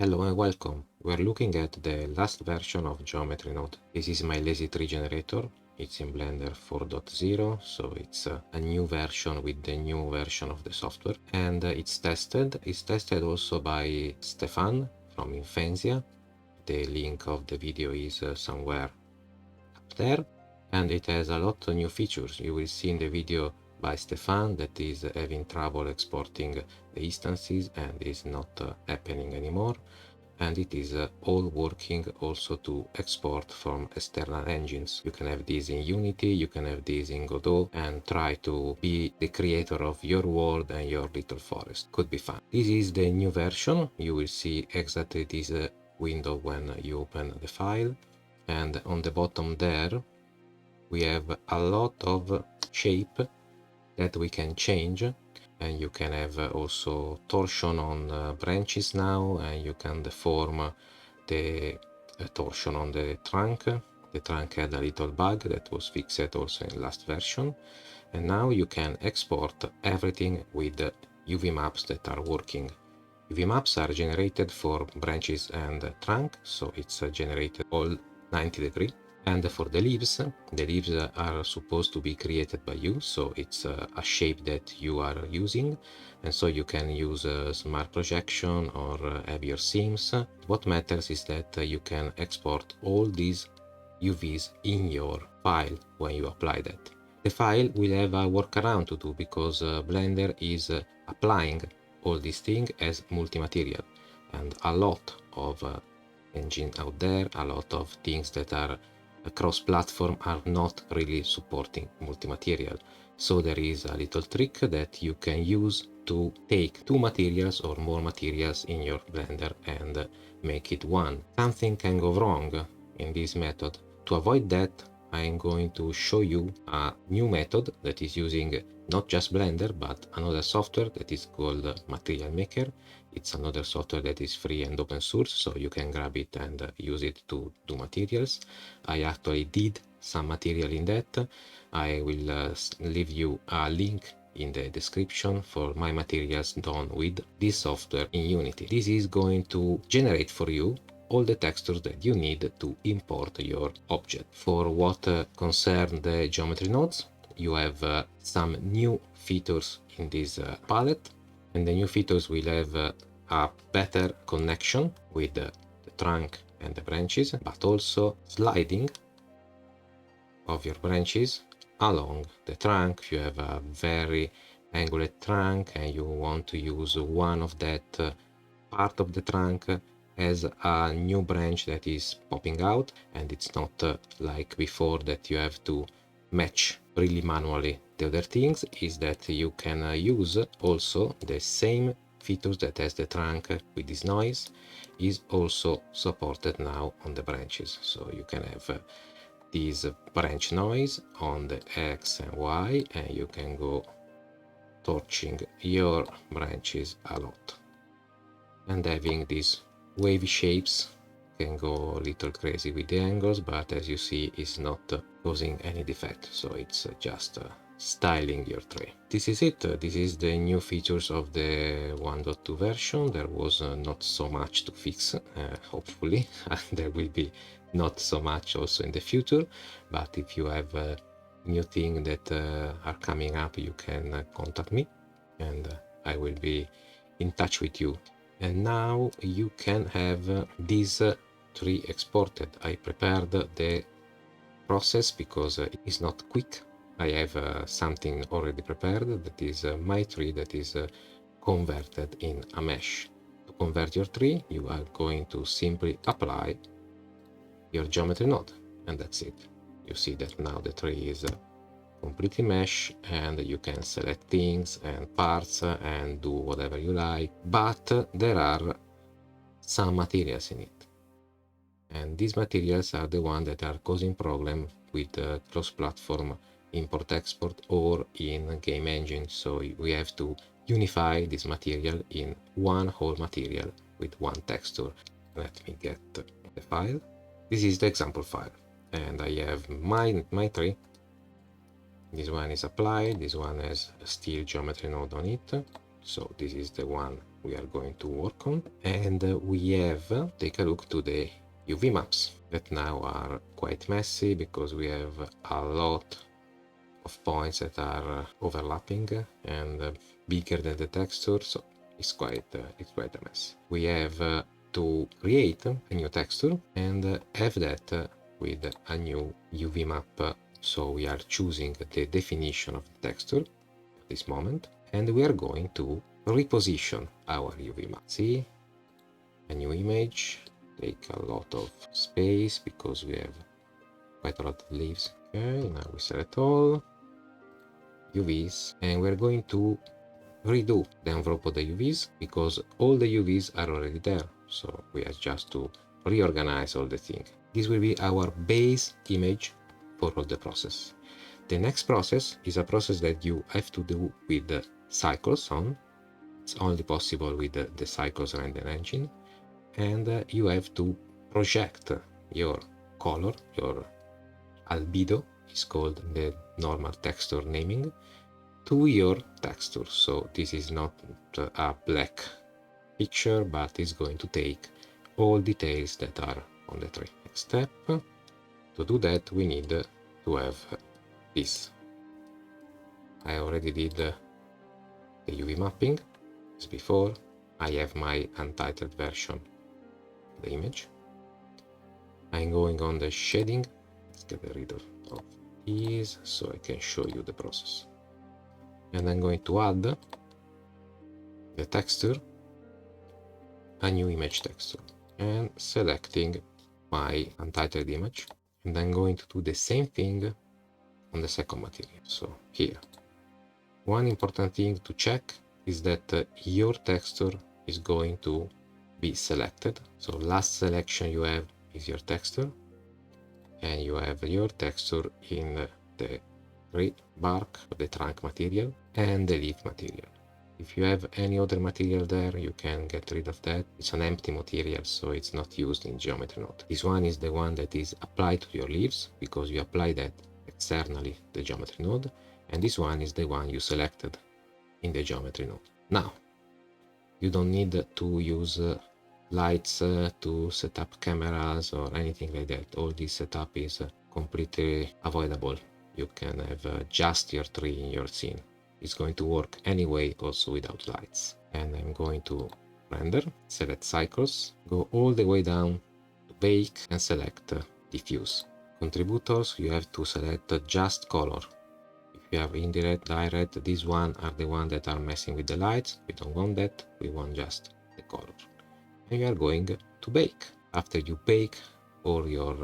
Hello and welcome. We're looking at the last version of Geometry Node. This is my lazy tree generator. It's in Blender 4.0, so it's a new version with the new version of the software. And it's tested. It's tested also by Stefan from Infensia. The link of the video is somewhere up there. And it has a lot of new features. You will see in the video by Stefan that is having trouble exporting the instances and is not happening anymore. And it is all working also to export from external engines. You can have this in Unity, you can have this in Godot, and try to be the creator of your world and your little forest. Could be fun. This is the new version. You will see exactly this window when you open the file. And on the bottom there, we have a lot of shape that we can change, and you can have also torsion on branches now, and you can deform the torsion on the trunk. The trunk had a little bug that was fixed also in last version, and now you can export everything with UV maps that are working. UV maps are generated for branches and trunk, so it's generated all 90 degrees. And for the leaves are supposed to be created by you, so it's a shape that you are using, and so you can use smart projection or have your seams. What matters is that you can export all these UVs in your file when you apply that. The file will have a workaround to do because Blender is applying all these things as multi-material, and a lot of engine out there, a lot of things that are cross-platform are not really supporting multi-material. So there is a little trick that you can use to take two materials or more materials in your Blender and make it one. Something can go wrong in this method. To avoid that, I am going to show you a new method that is using not just Blender, but another software that is called Material Maker. It's another software that is free and open source, so you can grab it and use it to do materials. I actually did some material in that. I will leave you a link in the description for my materials done with this software in Unity. This is going to generate for you all the textures that you need to import your object. For what concerns the geometry nodes, you have some new features in this palette, and the new features will have a better connection with the trunk and the branches, but also sliding of your branches along the trunk. If you have a very angular trunk and you want to use one of that part of the trunk as a new branch that is popping out, and it's not like before that you have to match really manually the other things, is that you can use also the same features that has the trunk with this noise is also supported now on the branches. So you can have this branch noise on the X and Y, and you can go torching your branches a lot. And having these wavy shapes can go a little crazy with the angles, but as you see, it's not causing any defect, so it's just styling your tree. This is it. This is the new features of the 1.2 version. There was not so much to fix, hopefully. There will be not so much also in the future, but if you have new things that are coming up, you can contact me and I will be in touch with you. And now you can have these tree exported. I prepared the process because it is not quick. I have something already prepared that is my tree that is converted in a mesh. To convert your tree, you are going to simply apply your geometry node, and that's it. You see that now the tree is completely mesh, and you can select things and parts and do whatever you like, but there are some materials in it, and these materials are the ones that are causing problem with cross-platform import-export or in game engine. So we have to unify this material in one whole material with one texture. Let me get the file. This is the example file, and I have my tree. This one is applied, this one has a steel geometry node on it, So this is the one we are going to work on. And we have, take a look to the UV maps that now are quite messy because we have a lot of points that are overlapping and bigger than the texture, so it's quite a mess. We have to create a new texture and have that with a new UV map. So we are choosing the definition of the texture at this moment, and we are going to reposition our UV map. See, a new image, take a lot of space because we have quite a lot of leaves. Okay, now we select all UVs, and we're going to redo the envelope of the UVs because all the UVs are already there. So we have just to reorganize all the things. This will be our base image for all the process. The next process is a process that you have to do with the cycles on. It's only possible with the cycles render engine. And you have to project your color, your albedo is called the normal texture naming, to your texture. So this is not a black picture, but it's going to take all details that are on the tree. Next step, to do that we need to have this. I already did the UV mapping as before. I have my untitled version of the image. I'm going on the shading. Let's get rid of these so I can show you the process. And I'm going to add the texture, a new image texture, and selecting my untitled image. And I'm going to do the same thing on the second material. So here, one important thing to check is that your texture is going to be selected. So last selection you have is your texture, and you have your texture in the tree bark, the trunk material, and the leaf material. If you have any other material there, you can get rid of that. It's an empty material, so it's not used in geometry node. This one is the one that is applied to your leaves because you apply that externally the geometry node, and this one is the one you selected in the geometry node. Now, you don't need to use lights to set up cameras or anything like that. All this setup is completely avoidable. You can have just your tree in your scene. It's going to work anyway, also without lights. And I'm going to render, select cycles, go all the way down to bake and select diffuse. Contributors, you have to select just color. If you have indirect, direct, these one are the ones that are messing with the lights. We don't want that, we want just the color. And you are going to bake. After you bake all your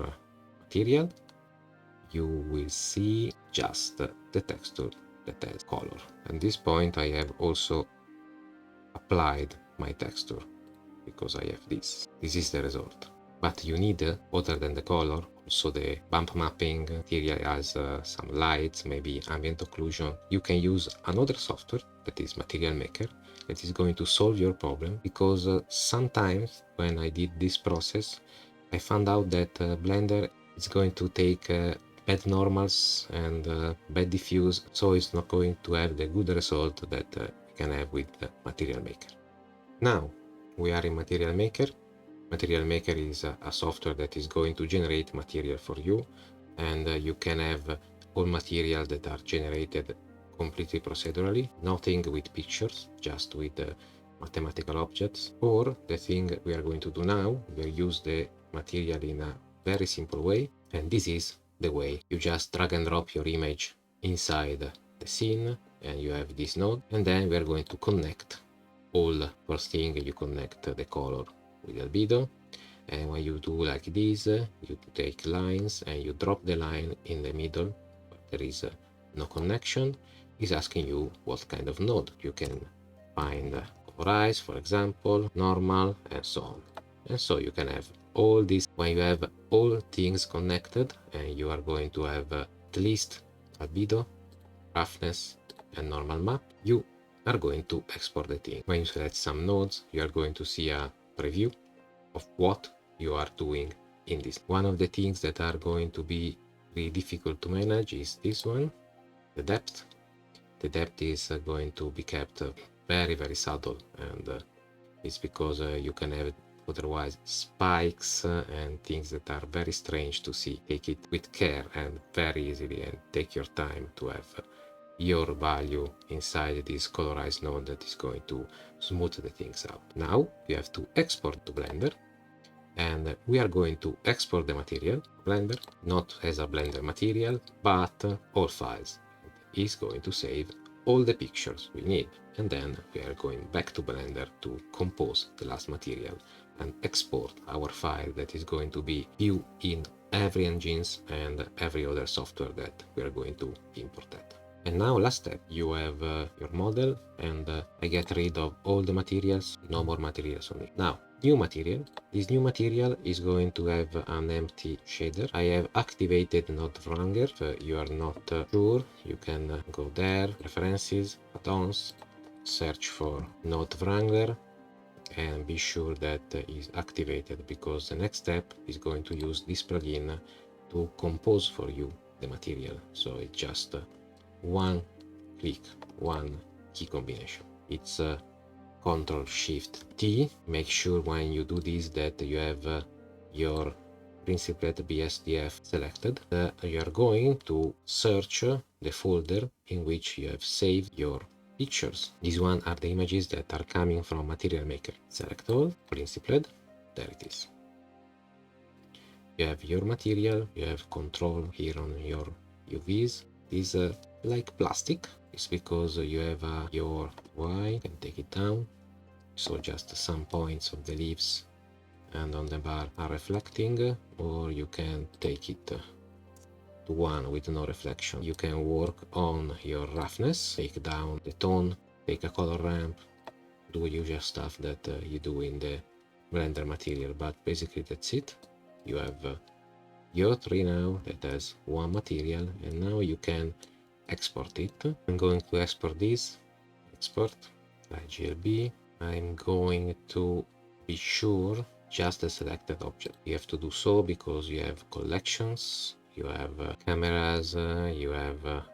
material, you will see just the texture that has color. At this point I have also applied my texture because I have this. This is the result. But you need, other than the color, also the bump mapping. Material has some lights, maybe ambient occlusion. You can use another software that is Material Maker that is going to solve your problem, because sometimes when I did this process I found out that Blender is going to take bad normals and bad diffuse, so it's not going to have the good result that you can have with Material Maker. Now we are in Material Maker. Material Maker is a software that is going to generate material for you, and you can have all materials that are generated completely procedurally, nothing with pictures, just with mathematical objects. Or the thing we are going to do now, we'll use the material in a very simple way, and this is the way. You just drag and drop your image inside the scene, and you have this node, and then we are going to connect all. First thing, you connect the color with albedo, and when you do like this, you take lines and you drop the line in the middle, but there is no connection. It's asking you what kind of node. You can find colorize, for example, normal, and so on. And so you can have all this. When you have all things connected, and you are going to have at least albedo, roughness, and normal map, you are going to export the thing. When you select some nodes, you are going to see a preview of what you are doing in this. One of the things that are going to be really difficult to manage is this one, the depth. The depth is going to be kept very subtle, and it's because you can have otherwise spikes and things that are very strange to see. Take it with care and very easily, and take your time to have your value inside this colorized node that is going to smooth the things out. Now you have to export to Blender, and we are going to export the material Blender, not as a Blender material, but all files. It's going to save all the pictures we need, and then we are going back to Blender to compose the last material and export our file that is going to be viewed in every engines and every other software that we are going to import that. And now last step, you have your model, and I get rid of all the materials, no more materials on it. Now, new material. This new material is going to have an empty shader. I have activated Node Wrangler. If you are not sure, you can go there, Preferences, Add-ons, search for Node Wrangler, and be sure that is activated, because the next step is going to use this plugin to compose for you the material. So it's just one click, one key combination. It's Ctrl-Shift-T. Make sure when you do this that you have your Principled BSDF selected. You are going to search the folder in which you have saved your pictures. These one are the images that are coming from Material Maker. Select all, Principled, there it is. You have your material, you have control here on your UVs. This like plastic. It's because you have your Y, you can take it down. So just some points of the leaves and on the bar are reflecting, or you can take it to one with no reflection. You can work on your roughness, take down the tone, take a color ramp, do usual stuff that you do in the Blender material, but basically that's it. You have your tree now that has one material, and now you can export it. I'm going to export this, export, GLB. I'm going to be sure just the selected object. You have to do so because you have collections, you have cameras, you have a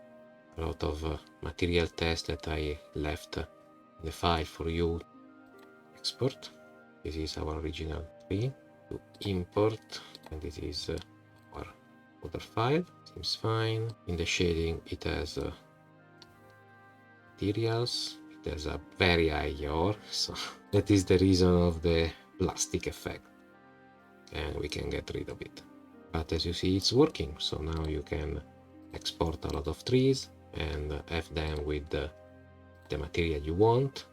lot of material tests that I left in the file for you. Export. This is our original tree. To import, and this is our other file. Seems fine. In the shading, it has materials. It has a very high yaw, so that is the reason of the plastic effect, and we can get rid of it. But as you see, it's working. So now you can export a lot of trees and have them with the material you want,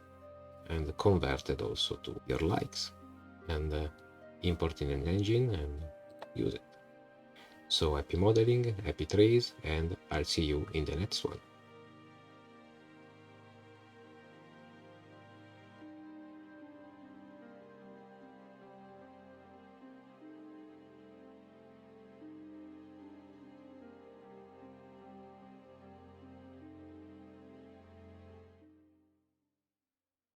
and convert it also to your likes, and import in an engine and use it. So happy modeling, happy trees, and I'll see you in the next one.